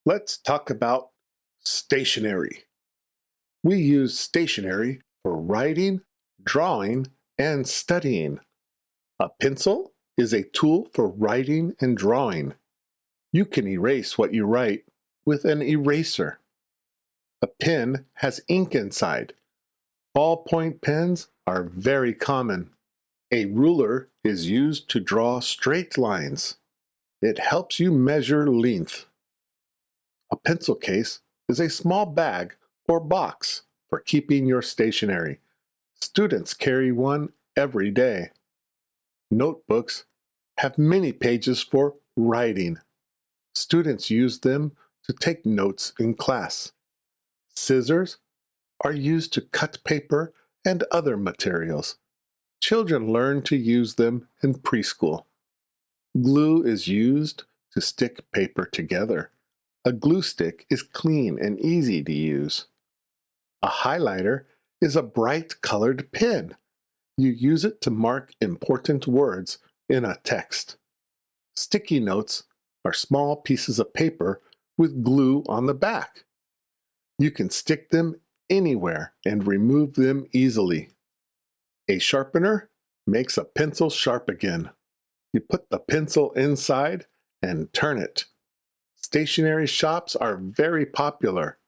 Let's talk about stationery. We use stationery for writing, drawing, and studying. A pencil is a tool for writing and drawing. You can erase what you write with an eraser. A pen has ink inside. Ballpoint pens are very common. A ruler is used to draw straight lines. It helps you measure length. A pencil case is a small bag or box for keeping your stationery. Students carry one every day. Notebooks have many pages for writing. Students use them to take notes in class. Scissors are used to cut paper and other materials. Children learn to use them in preschool. Glue is used to stick paper together. A glue stick is clean and easy to use. A highlighter is a bright colored pen. You use it to mark important words in a text. Sticky notes are small pieces of paper with glue on the back. You can stick them anywhere and remove them easily. A sharpener makes a pencil sharp again. You put the pencil inside and turn it. Stationery shops are very popular.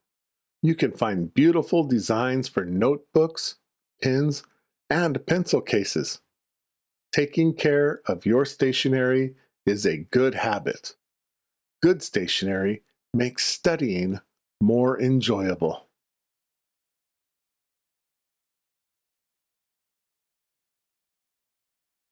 You can find beautiful designs for notebooks, pens, and pencil cases. Taking care of your stationery is a good habit. Good stationery makes studying more enjoyable.